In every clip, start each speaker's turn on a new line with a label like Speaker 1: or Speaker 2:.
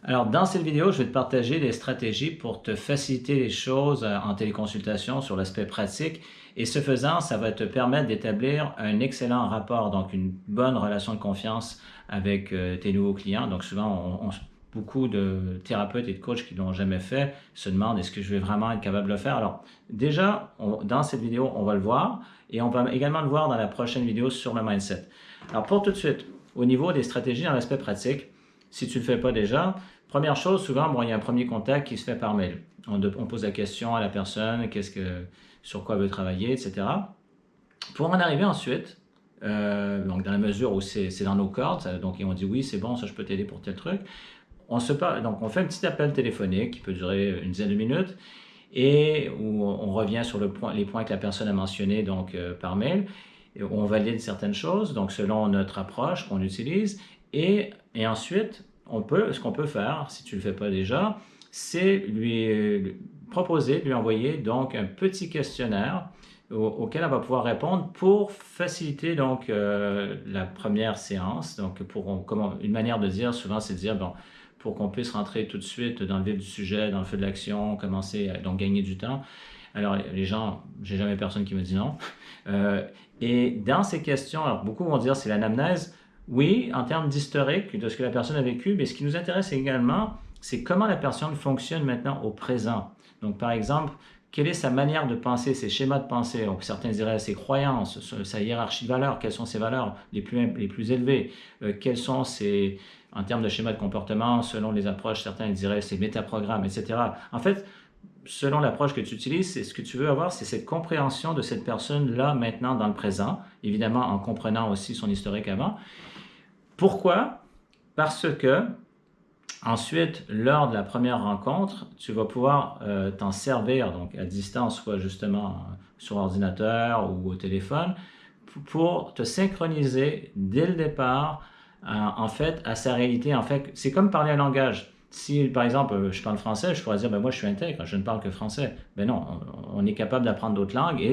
Speaker 1: Alors, dans cette vidéo, je vais te partager des stratégies pour te faciliter les choses en téléconsultation sur l'aspect pratique. Et ce faisant, ça va te permettre d'établir un excellent rapport, donc une bonne relation de confiance avec tes nouveaux clients. Donc, souvent, beaucoup de thérapeutes et de coachs qui ne l'ont jamais fait se demandent est-ce que je vais vraiment être capable de le faire. Alors, déjà, dans cette vidéo, on va le voir et on va également le voir dans la prochaine vidéo sur le mindset. Alors, pour tout de suite, au niveau des stratégies dans l'aspect pratique, si tu ne le fais pas déjà, première chose, souvent, bon, il y a un premier contact qui se fait par mail. On pose la question à la personne, sur quoi elle veut travailler, etc. Pour en arriver ensuite, donc dans la mesure où c'est dans nos cordes, donc on dit oui, c'est bon, ça je peux t'aider pour tel truc. Donc on fait un petit appel téléphonique qui peut durer une dizaine de minutes et où on revient sur les points que la personne a mentionnés donc, par mail. Et on valide certaines choses, donc selon notre approche qu'on utilise. Et ensuite, ce qu'on peut faire, si tu ne le fais pas déjà, c'est lui proposer, lui envoyer donc un petit questionnaire auquel elle va pouvoir répondre pour faciliter donc la première séance. Donc une manière de dire, souvent c'est de dire, bon, pour qu'on puisse rentrer tout de suite dans le vif du sujet, dans le feu de l'action, commencer à donc gagner du temps. Alors les gens, j'ai jamais personne qui me dit non. Et dans ces questions, alors beaucoup vont dire c'est l'anamnèse. Oui, en termes d'historique de ce que la personne a vécu, mais ce qui nous intéresse également, c'est comment la personne fonctionne maintenant au présent. Donc, par exemple, quelle est sa manière de penser, ses schémas de pensée? Donc, certains diraient ses croyances, sa hiérarchie de valeurs, quelles sont ses valeurs les plus élevées, quels sont en termes de schémas de comportement, selon les approches, certains diraient ses métaprogrammes, etc. En fait, selon l'approche que tu utilises, c'est ce que tu veux avoir, c'est cette compréhension de cette personne-là maintenant dans le présent, évidemment en comprenant aussi son historique avant. Pourquoi? Parce que ensuite, lors de la première rencontre, tu vas pouvoir t'en servir donc à distance, soit justement sur ordinateur ou au téléphone, pour te synchroniser dès le départ, en fait, à sa réalité. En fait, c'est comme parler un langage. Si, par exemple, je parle français, je pourrais dire, ben moi, je suis intègre, je ne parle que français. Ben non, on est capable d'apprendre d'autres langues et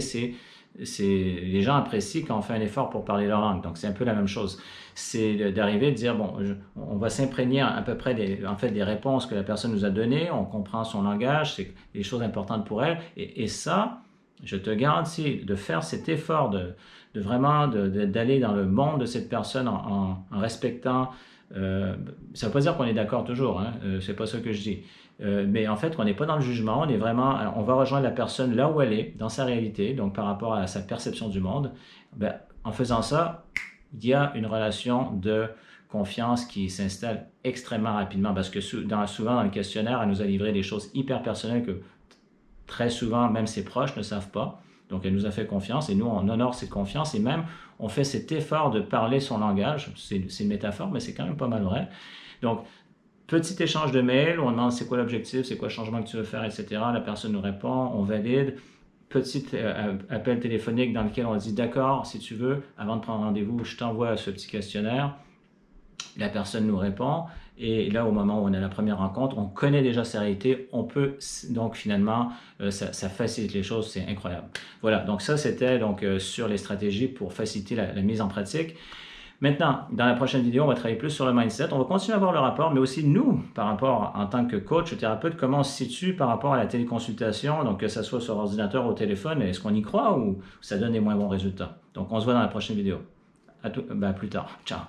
Speaker 1: les gens apprécient quand on fait un effort pour parler leur langue. Donc, c'est un peu la même chose. C'est d'arriver, de dire, bon, on va s'imprégner à peu près des réponses que la personne nous a données, on comprend son langage, c'est des choses importantes pour elle. Et ça, je te garantis de faire cet effort de vraiment d'aller dans le monde de cette personne en respectant. Ça ne veut pas dire qu'on est d'accord toujours, hein, c'est pas ça que je dis. Mais en fait, on n'est pas dans le jugement, on va rejoindre la personne là où elle est, dans sa réalité, donc par rapport à sa perception du monde. Ben, en faisant ça, il y a une relation de confiance qui s'installe extrêmement rapidement parce que souvent dans le questionnaire, elle nous a livré des choses hyper personnelles que très souvent, même ses proches ne savent pas. Donc, elle nous a fait confiance et nous, on honore cette confiance et même, on fait cet effort de parler son langage. C'est une métaphore, mais c'est quand même pas mal vrai. Donc, petit échange de mail, on demande c'est quoi l'objectif, c'est quoi le changement que tu veux faire, etc. La personne nous répond, on valide. Petit appel téléphonique dans lequel on dit d'accord, si tu veux, avant de prendre rendez-vous, je t'envoie ce petit questionnaire. La personne nous répond et là, au moment où on a la première rencontre, on connaît déjà sa réalité, on peut donc finalement, ça facilite les choses, c'est incroyable. Voilà, donc ça c'était donc sur les stratégies pour faciliter la mise en pratique. Maintenant, dans la prochaine vidéo, on va travailler plus sur le mindset. On va continuer à voir le rapport, mais aussi nous, par rapport en tant que coach ou thérapeute, comment on se situe par rapport à la téléconsultation, donc que ce soit sur ordinateur ou au téléphone, est-ce qu'on y croit ou ça donne des moins bons résultats? Donc on se voit dans la prochaine vidéo. À plus tard. Ciao.